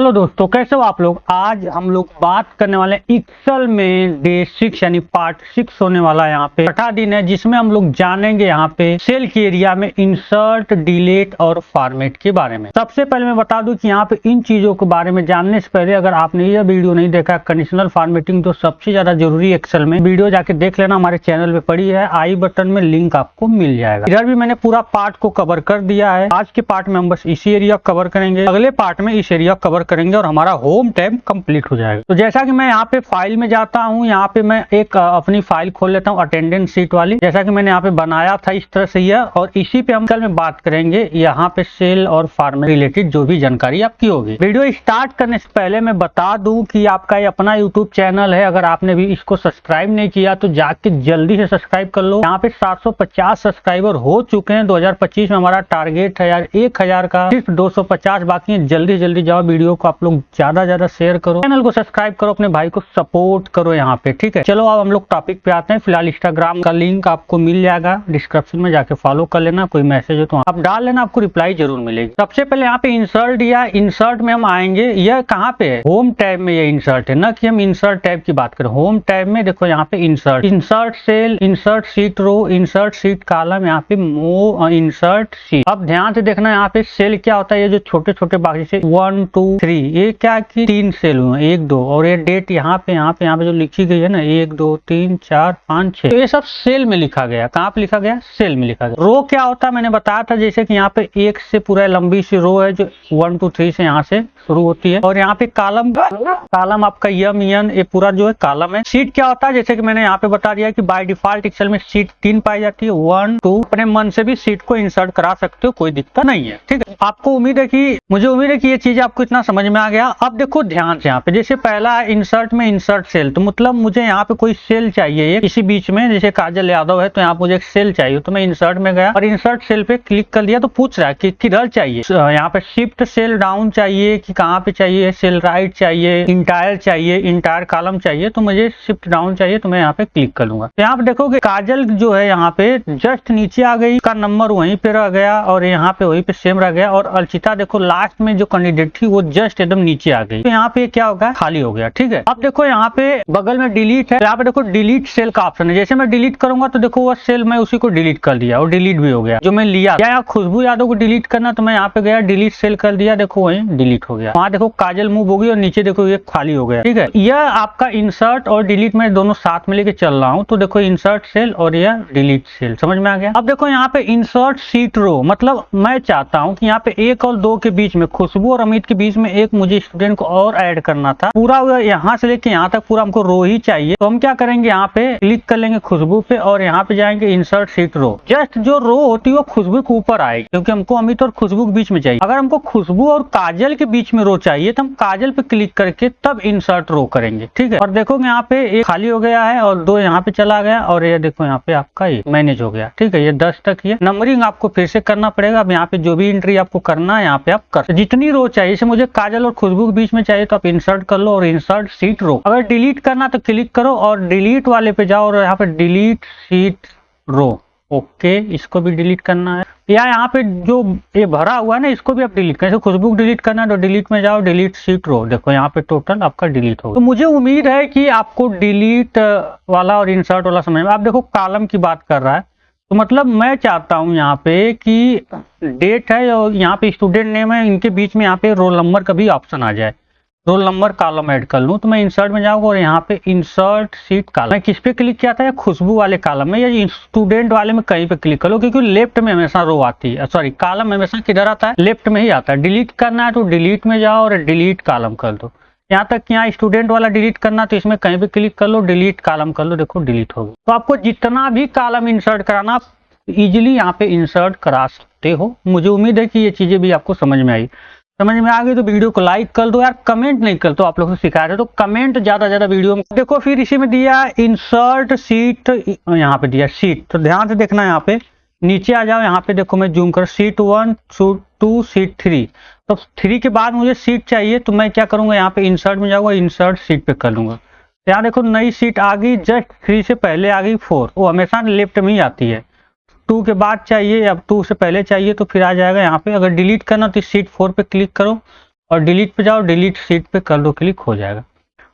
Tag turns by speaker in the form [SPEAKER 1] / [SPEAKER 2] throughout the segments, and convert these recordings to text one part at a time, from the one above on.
[SPEAKER 1] Hello दोस्तों, कैसे हो आप लोग। आज हम लोग बात करने वाले हैं एक्सेल में डे 6 यानी पार्ट 6 होने वाला है। यहाँ पे छठा दिन है जिसमें हम लोग जानेंगे यहाँ पे सेल के एरिया में इंसर्ट, डिलीट और फॉर्मेट के बारे में। सबसे पहले मैं बता दूं कि यहाँ पे इन चीजों के बारे में जानने से पहले अगर आपने यह वीडियो नहीं देखा कंडीशनल फॉर्मेटिंग तो सबसे ज्यादा जरूरी एक्सेल में वीडियो जाके देख लेना, हमारे चैनल पे पड़ी है, आई बटन में लिंक आपको मिल जाएगा। इधर भी मैंने पूरा पार्ट को कवर कर दिया है। आज के पार्ट में हम बस इसी एरिया कवर करेंगे, अगले पार्ट में इस एरिया कवर करेंगे और हमारा होम टैब कंप्लीट हो जाएगा। तो जैसा कि मैं यहाँ पे फाइल में जाता हूँ, यहाँ पे मैं एक अपनी फाइल खोल लेता हूँ अटेंडेंस शीट वाली, जैसा कि मैंने यहाँ पे बनाया था इस तरह से यह, और इसी पे हम कल में बात करेंगे यहाँ पे सेल और फॉर्मेट रिलेटेड जो भी जानकारी आपकी होगी। वीडियो स्टार्ट करने से पहले मैं बता दूं कि आपका ये अपना यूट्यूब चैनल है, अगर आपने भी इसको सब्सक्राइब नहीं किया तो जाके जल्दी से सब्सक्राइब कर लो। यहाँ पे 750 सब्सक्राइबर हो चुके हैं। 2025 में हमारा टारगेट है यार 1000 का, सिर्फ 250 बाकी है। जल्दी जल्दी जाओ, वीडियो को आप लोग ज्यादा शेयर करो, चैनल को सब्सक्राइब करो, अपने भाई को सपोर्ट करो यहाँ पे, ठीक है। चलो अब हम लोग टॉपिक पे आते हैं। फिलहाल इंस्टाग्राम का लिंक आपको मिल जाएगा डिस्क्रिप्शन में, जाके फॉलो कर लेना। कोई मैसेज हो तो आप डाल लेना, आपको रिप्लाई जरूर मिलेगी। सबसे पहले यहाँ पे इंसर्ट या इंसर्ट में हम आएंगे। यह कहाँ पे है? होम टैब में ये इंसर्ट है ना, कि हम इंसर्ट टैब की बात करें। होम टैब में देखो यहाँ पे insert, insert cell, insert sheet row, insert sheet column, यहाँ पे इंसर्ट शीट। अब ध्यान से देखना यहाँ पे सेल क्या होता है। ये जो छोटे छोटे बाकी से 1 2 3 ये क्या कि 3 सेल हुए, 1 2, और ये डेट यहाँ पे जो लिखी गई है ना 1 2 3 4 5 6, तो ये सब सेल में लिखा गया। कहाँ पे लिखा गया? सेल में लिखा गया। रो क्या होता है मैंने बताया था, जैसे कि यहाँ पे एक से पूरा लंबी सी रो है जो 1 2 3 से यहाँ से शुरू होती है, और यहाँ पे कॉलम, कॉलम आपका यम यन ये पूरा जो है कॉलम है। शीट क्या होता है, जैसे कि मैंने यहाँ पे बता दिया कि बाय डिफॉल्ट एक्सेल में शीट 3 पाई जाती है, 1 2। अपने मन से भी शीट को इंसर्ट करा सकते हो, कोई दिक्कत नहीं है, ठीक है। आपको उम्मीद है कि मुझे उम्मीद है कि ये चीज आपको इतना समझ में आ गया। अब देखो ध्यान से यहाँ पे, जैसे पहला है इंसर्ट में इंसर्ट सेल, तो मतलब मुझे यहाँ पे कोई सेल चाहिए इसी बीच में, जैसे काजल यादव है तो यहाँ मुझे एक सेल चाहिए, तो मैं इंसर्ट में गया और इंसर्ट सेल पे क्लिक कर दिया, तो पूछ रहा है कि किधर चाहिए। यहाँ पे शिफ्ट सेल डाउन चाहिए कि कहाँ पे चाहिए, सेल राइट चाहिए, इंटायर चाहिए, इंटायर कॉलम चाहिए, तो मुझे शिफ्ट डाउन चाहिए, तो मैं यहाँ पे क्लिक कर लूंगा। तो यहाँ पे देखोगे काजल जो है यहाँ पे जस्ट नीचे आ गई, का नंबर वहीं पे रह गया और यहाँ पे वहीं पे सेम रह गया, और अर्चिता देखो लास्ट में जो कैंडिडेट थी वो जस्ट एकदम नीचे आ गई। तो यहाँ पे क्या होगा, खाली हो गया, ठीक है। अब देखो यहाँ पे बगल में डिलीट है, यहाँ पे देखो डिलीट सेल का ऑप्शन है। जैसे मैं डिलीट करूंगा तो देखो वो सेल मैं उसी को डिलीट कर दिया और डिलीट भी हो गया जो मैं लिया। या यहाँ खुशबू यादव को डिलीट करना, तो मैं यहाँ पे गया डिलीट सेल कर दिया, देखो वही डिलीट हो गया। वहाँ देखो काजल मूव होगी और नीचे देखो ये खाली हो गया, ठीक है। यह आपका इंसर्ट और डिलीट में दोनों साथ में लेके चल रहा हूँ, तो देखो इंसर्ट सेल और यह डिलीट सेल, समझ में आ गया। अब देखो यहाँ पे इंसर्ट शीट रो, मतलब मैं चाहता हूँ कि यहाँ पे 1 और 2 के बीच में, खुशबू और अमित के बीच में एक मुझे स्टूडेंट को और ऐड करना था। पूरा यहाँ से लेके यहाँ तक पूरा हमको रो ही चाहिए, तो हम क्या करेंगे, यहाँ पे क्लिक कर लेंगे खुशबू पे और यहाँ पे जाएंगे इंसर्ट शीट रो। जस्ट जो रो होती है वो खुशबू के ऊपर आएगी, क्योंकि हमको अमित और खुशबू के बीच में चाहिए। अगर हमको खुशबू और काजल के बीच में रो चाहिए तो हम काजल पे क्लिक करके तब इंसर्ट रो करेंगे, ठीक है। और देखोगे यहाँ पे एक खाली हो गया है और 2 यहाँ पे चला गया, और ये देखो यहाँ पे आपका ये मैनेज हो गया, ठीक है। ये 10 तक ये नंबरिंग आपको फिर से करना पड़ेगा। अब यहाँ पे जो भी एंट्री आपको करना है यहाँ पे आप कर, जितनी रो चाहिए, जैसे मुझे काजल और खुशबू के बीच में चाहिए तो आप इंसर्ट कर लो और इंसर्ट शीट रो। अगर डिलीट करना तो क्लिक करो और डिलीट वाले पे जाओ और यहाँ पे डिलीट शीट रो, ओके। इसको भी डिलीट करना है, या यहाँ पे जो ये भरा हुआ है ना इसको भी आप डिलीट करें। खुशबू को डिलीट करना है तो डिलीट में जाओ, डिलीट शीट रो, देखो यहाँ पे टोटल आपका डिलीट होगा। तो मुझे उम्मीद है कि आपको डिलीट वाला और इंसर्ट वाला समझ में। आप देखो कॉलम की बात कर रहा है, तो मतलब मैं चाहता हूँ यहाँ पे कि डेट है और यहाँ पे स्टूडेंट नेम है, इनके बीच में यहाँ पे रोल नंबर का भी ऑप्शन आ जाए, रोल नंबर कॉलम ऐड कर लूँ। तो मैं इंसर्ट में जाऊंगा और यहाँ पे इंसर्ट शीट कॉलम, मैं किस पे क्लिक किया था, खुशबू वाले कॉलम में या स्टूडेंट वाले में कहीं पे क्लिक कर लो, क्योंकि लेफ्ट में हमेशा रो आती है, सॉरी कॉलम हमेशा किधर आता है, लेफ्ट में ही आता है। डिलीट करना है तो डिलीट में जाओ और डिलीट कॉलम कर दो। यहाँ तक यहाँ स्टूडेंट वाला डिलीट करना तो इसमें कहीं भी क्लिक कर लो, डिलीट कॉलम कर लो, देखो डिलीट हो गया। तो आपको जितना भी कॉलम इंसर्ट कराना आप इजिली यहाँ पे इंसर्ट करा सकते हो। मुझे उम्मीद है कि ये चीजें भी आपको समझ में आई। समझ में आ गई तो वीडियो को लाइक कर दो यार, कमेंट नहीं कर, तो आप लोग से सिखा रहे तो कमेंट ज्यादा वीडियो में देखो। फिर इसी में दिया इंसर्ट शीट, यहाँ पे दिया शीट, तो ध्यान से देखना। यहाँ पे नीचे आ जाओ, यहाँ पे देखो मैं जूम कर, शीट 1 2 शीट 3, तो 3 के बाद मुझे शीट चाहिए, तो मैं क्या करूंगा, यहाँ पे इंसर्ट में जाऊंगा, इंसर्ट शीट पे कर लूंगा। यहाँ देखो नई शीट आ गई, जस्ट 3 से पहले आ गई 4, वो हमेशा लेफ्ट में ही आती है। 2 के बाद चाहिए, अब 2 से पहले चाहिए तो फिर आ जाएगा यहाँ पे। अगर डिलीट करना तो शीट 4 पे क्लिक करो और डिलीट पे जाओ, डिलीट सीट पे कर दो क्लिक, हो जाएगा।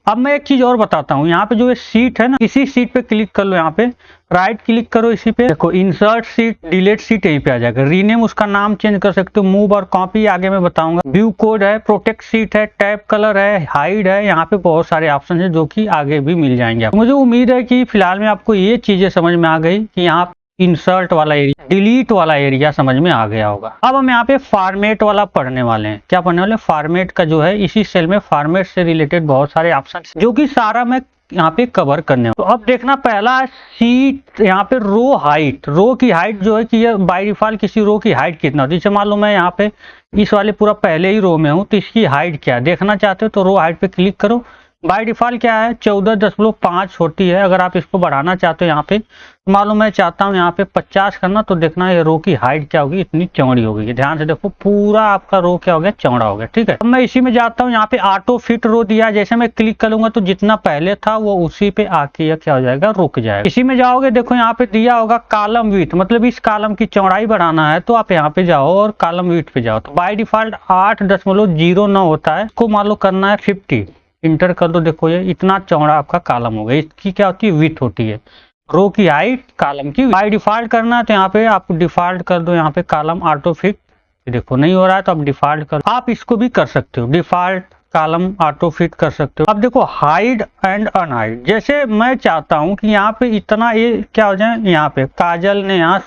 [SPEAKER 1] अब मैं एक चीज और बताता हूँ, यहाँ पे जो ये सीट है ना, इसी सीट पे क्लिक कर लो, यहाँ पे राइट क्लिक करो, इसी पे देखो इंसर्ट सीट, डिलीट सीट, यहीं पे आ जाएगा। रीनेम उसका नाम चेंज कर सकते हो, मूव और कॉपी आगे मैं बताऊंगा। व्यू कोड है, प्रोटेक्ट सीट है, टैब कलर है, हाइड है, यहाँ पे बहुत सारे ऑप्शन है जो कि आगे भी मिल जाएंगे आपको। मुझे उम्मीद है कि फिलहाल में आपको ये चीजें समझ में आ गई कि यहाँ इंसर्ट वाला एरिया, डिलीट वाला एरिया समझ में आ गया होगा। अब हम यहाँ पे फॉर्मेट वाला पढ़ने वाले हैं। क्या पढ़ने वाले? फॉर्मेट का जो है, इसी सेल में फॉर्मेट से रिलेटेड बहुत सारे ऑप्शन, जो कि सारा मैं यहाँ पे कवर करने। तो अब देखना, पहला सीट यहाँ पे रो हाइट, रो की हाइट जो है कि ये बाय डिफॉल्ट किसी रो की हाइट कितना होती है। जैसे मान लो मैं यहाँ पे इस वाले पूरा पहले ही रो में हूँ, तो इसकी हाइट क्या है देखना चाहते हो तो रो हाइट पे क्लिक करो। बाय डिफॉल्ट क्या है, 14.5 होती है। अगर आप इसको बढ़ाना चाहते हो यहाँ पे, मालूम मैं चाहता हूँ यहाँ पे 50 करना, तो देखना ये रो की हाइट क्या होगी, इतनी चौड़ी होगी। ध्यान से देखो, पूरा आपका रो क्या हो गया, चौड़ा हो गया। ठीक है, अब मैं इसी में जाता हूँ, यहाँ पे ऑटो फिट रो दिया, जैसे मैं क्लिक करूंगा तो जितना पहले था वो उसी पे आके क्या हो जाएगा, रुक जाएगा। इसी में जाओगे, देखो यहाँ पे दिया होगा कॉलम विड्थ, मतलब इस कॉलम की चौड़ाई बढ़ाना है तो आप यहाँ पे जाओ और कॉलम विड्थ पे जाओ। तो बाय डिफॉल्ट 8.09 होता है, इसको मान लो करना है 50, इंटर कर दो। देखो ये इतना चौड़ा आपका कॉलम हो गया। इसकी क्या होती है, विड्थ होती है, रो की हाइट, कॉलम की। बाय डिफॉल्ट करना है तो यहाँ पे आप डिफॉल्ट कर दो, यहाँ पे कॉलम ऑटो फिट। देखो नहीं हो रहा है तो आप डिफॉल्ट कर, आप इसको भी कर सकते हो, डिफॉल्ट कॉलम ऑटो फिट कर सकते हो। अब देखो हाइड एंड अनहाइड, जैसे मैं चाहता हूँ कि यहाँ पे इतना ये क्या हो जाए, यहाँ पे काजल ने यहाँ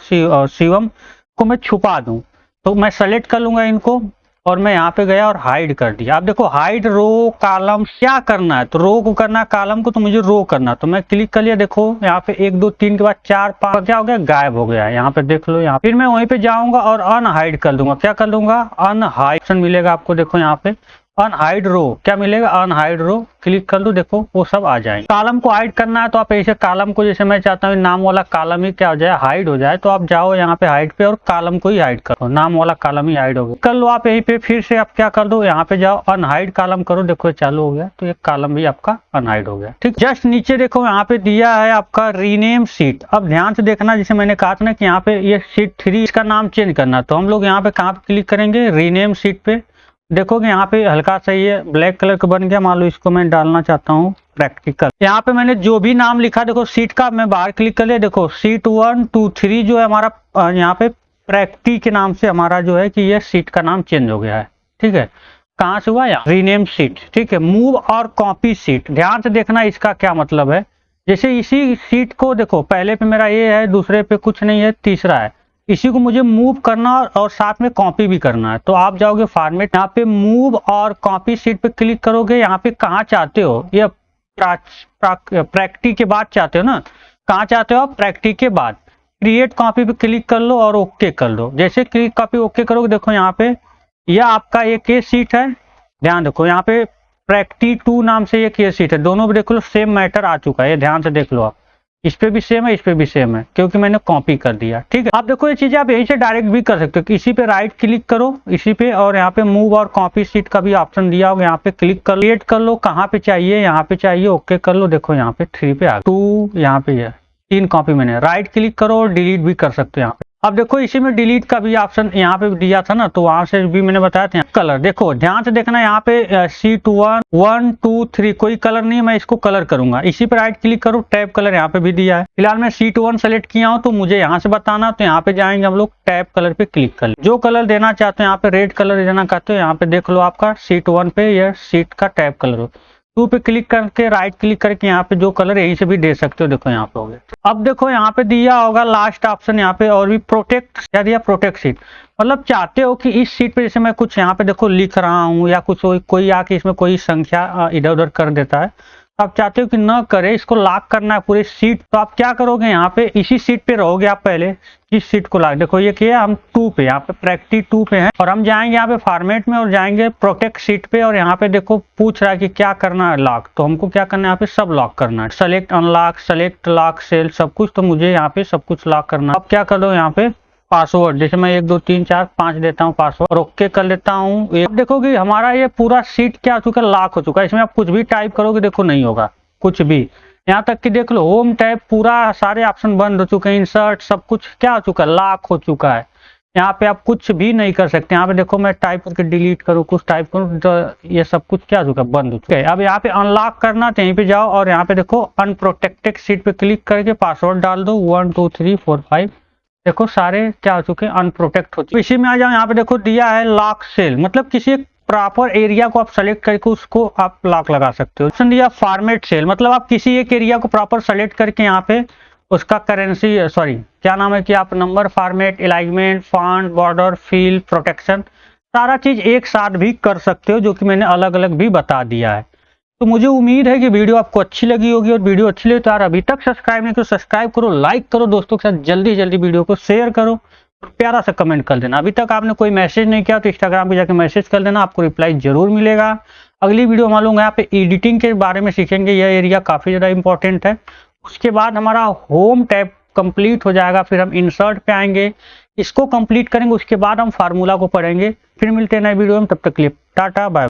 [SPEAKER 1] शिवम को मैं छुपा दूं, तो मैं सेलेक्ट कर लूंगा इनको और मैं यहाँ पे गया और हाइड कर दिया। आप देखो हाइड रो कॉलम, क्या करना है तो रो को करना है, कॉलम को तो मुझे रो करना, तो मैं क्लिक कर लिया। देखो यहाँ पे 1 2 3 के बाद 4 5 क्या हो गया, गायब हो गया है। यहाँ पे देख लो, यहाँ फिर मैं वहीं पे जाऊंगा और अनहाइड कर दूंगा। क्या कर दूंगा, अनहाइड ऑप्शन मिलेगा आपको। देखो यहाँ पे अनहाइड रो, क्या मिलेगा, अनहाइड रो, क्लिक कर दो, देखो वो सब आ जाएंगे। कॉलम को हाइड करना है तो आप ऐसे कॉलम को, जैसे मैं चाहता हूँ नाम वाला कॉलम ही क्या हो जाए, हाइड हो जाए, तो आप जाओ यहाँ पे हाइड पे और कॉलम को ही हाइड करो, नाम वाला कॉलम ही हाइड हो गया। कर लो आप यहीं पे, फिर से आप क्या कर दो, यहाँ पे जाओ अनहाइड कॉलम करो, देखो चालू हो गया, तो एक कॉलम भी आपका अनहाइड हो गया। ठीक, जस्ट नीचे देखो यहाँ पे दिया है आपका रीनेम सीट। अब ध्यान से देखना, जैसे मैंने कहा था ना कि यहाँ पे ये सीट 3 इसका नाम चेंज करना, तो हम लोग यहाँ पे कहाँ पे क्लिक करेंगे, रीनेम सीट पे। देखोगे यहाँ पे हल्का सा ये ब्लैक कलर का बन गया। मान लो इसको मैं डालना चाहता हूँ प्रैक्टिकल, यहाँ पे मैंने जो भी नाम लिखा, देखो सीट का मैं बाहर क्लिक कर लिया, देखो सीट 1 2 3 जो है हमारा, यहाँ पे प्रैक्टी के नाम से हमारा जो है कि ये सीट का नाम चेंज हो गया है। ठीक है, कहाँ से हुआ, यहाँ रीनेम सीट। ठीक है, मूव और कॉपी सीट, ध्यान से देखना इसका क्या मतलब है। जैसे इसी सीट को देखो, पहले पे मेरा ये है, दूसरे पे कुछ नहीं है, तीसरा है, इसी को मुझे मूव करना और साथ में कॉपी भी करना है। तो आप जाओगे फॉर्मेट, यहाँ पे मूव और कॉपी सीट पे क्लिक करोगे। यहाँ पे कहाँ चाहते हो, ये प्रैक्टी के बाद चाहते हो ना, कहाँ चाहते हो आप, प्रैक्टी के बाद क्रिएट कॉपी पे क्लिक कर लो और ओके कर लो। जैसे क्लिक कॉपी ओके करोगे, देखो यहाँ पे यह आपका एक केस सीट है। ध्यान देखो यहाँ पे प्रैक्टी 2 नाम से ये केस सीट है, दोनों पे देख लो सेम मैटर आ चुका है। ये ध्यान से देख लो आप, इस पे भी सेम है, इस पे भी सेम है, क्योंकि मैंने कॉपी कर दिया। ठीक है, आप देखो ये चीजें आप यहीं से डायरेक्ट भी कर सकते हो। इसी पे राइट क्लिक करो, इसी पे, और यहाँ पे मूव और कॉपी सीट का भी ऑप्शन दिया होगा, यहाँ पे क्लिक कर क्रिएट कर लो, कहाँ पे चाहिए, यहाँ पे चाहिए, ओके कर लो। देखो यहाँ पे 3 पे आ, 2 यहाँ पे है, 3 कॉपी मैंने, राइट क्लिक करो और डिलीट भी कर सकते हो यहाँ पे। अब देखो इसी में डिलीट का भी ऑप्शन यहाँ पे दिया था ना, तो वहां से भी मैंने बताया था। कलर देखो, ध्यान से देखना, यहाँ पे सीट 1 2 3 कोई कलर नहीं है, मैं इसको कलर करूंगा। इसी पे राइट क्लिक करो, टैब कलर यहाँ पे भी दिया है। फिलहाल मैं सीट 1 सेलेक्ट किया हूँ, तो मुझे यहाँ से बताना, तो यहाँ पे जाएंगे हम लोग, टैब कलर पे क्लिक कर, जो कलर देना चाहते हो, यहाँ पे रेड कलर देना चाहते हो, यहाँ पे देख लो आपका सीट 1 पे यह सीट का टैब कलर हो। 2 पे क्लिक करके राइट क्लिक करके यहाँ पे जो कलर यहीं से भी दे सकते हो। देखो यहाँ पे हो गया। अब देखो यहाँ पे दिया होगा लास्ट ऑप्शन, यहाँ पे और भी प्रोटेक्ट, क्या दिया, प्रोटेक्ट सीट, मतलब चाहते हो कि इस सीट पे जैसे मैं कुछ यहाँ पे देखो लिख रहा हूँ या कुछ कोई आके इसमें कोई संख्या इधर उधर कर देता है, तो आप चाहते हो कि न करे, इसको लॉक करना है पूरी सीट, तो आप क्या करोगे, यहाँ पे इसी सीट पे रहोगे आप, पहले इस सीट को लॉक। देखो ये क्या है, हम 2 पे, यहाँ पे प्रैक्टी 2 पे हैं, और हम जाएंगे यहाँ पे फॉर्मेट में और जाएंगे प्रोटेक्ट सीट पे, और यहाँ पे देखो पूछ रहा है कि क्या करना है, लॉक, तो हमको क्या करना है, यहाँ पे सब लॉक करना है, select unlock, select lock cell, सब कुछ, तो मुझे यहाँ पे सब कुछ लॉक करना है। अब क्या कर दो, यहाँ पे पासवर्ड, जैसे मैं 1 2 3 4 5 देता हूँ पासवर्ड, और ओके कर लेता हूँ। अब देखोगे हमारा ये पूरा सीट क्या हो चुका है, लॉक हो चुका है। इसमें आप कुछ भी टाइप करोगे, देखो नहीं होगा कुछ भी, यहाँ तक कि देख लो होम टैब पूरा सारे ऑप्शन बंद हो चुके हैं, इंसर्ट सब कुछ क्या हो चुका है, लॉक हो चुका है। यहाँ पे आप कुछ भी नहीं कर सकते। यहाँ पे देखो मैं टाइप करके डिलीट करूँ, कुछ टाइप करूँ तो ये सब कुछ क्या हो चुका है, बंद हो चुका है। अब यहाँ पे अनलॉक करना तो यहीं पे जाओ और यहाँ पे देखो अनप्रोटेक्टेड सीट पे क्लिक करके पासवर्ड डाल दो 1 2 3 4 5। देखो सारे क्या हो चुके हैं, अनप्रोटेक्ट हो चुके। इसी में आ जाओ, यहाँ पे देखो दिया है लॉक सेल, मतलब किसी प्रॉपर एरिया को आप सेलेक्ट करके उसको आप लॉक लगा सकते हो। ऑप्शन दिया फॉर्मेट सेल, मतलब आप किसी एक एरिया को प्रॉपर सेलेक्ट करके यहाँ पे उसका करेंसी सॉरी क्या नाम है कि आप number format, alignment, font, border, feel, protection सारा चीज एक साथ भी कर सकते हो, जो कि मैंने अलग अलग भी बता दिया है। तो मुझे उम्मीद है कि वीडियो आपको अच्छी लगी होगी, और वीडियो अच्छी लगी तो यार अभी तक सब्सक्राइब नहीं करो, सब्सक्राइब करो, लाइक करो, दोस्तों के साथ जल्दी जल्दी वीडियो को शेयर करो और प्यारा सा कमेंट कर देना। अभी तक आपने कोई मैसेज नहीं किया तो इंस्टाग्राम पे जाकर मैसेज कर देना, आपको रिप्लाई जरूर मिलेगा। अगली वीडियो हम लोग यहाँ पे एडिटिंग के बारे में सीखेंगे, यह एरिया काफी ज्यादा इंपॉर्टेंट है। उसके बाद हमारा होम टैब कंप्लीट हो जाएगा, फिर हम इंसर्ट पे आएंगे, इसको कंप्लीट करेंगे, उसके बाद हम फार्मूला को पढ़ेंगे। फिर मिलते हैं नए वीडियो में, तब तक के लिए टाटा बाय।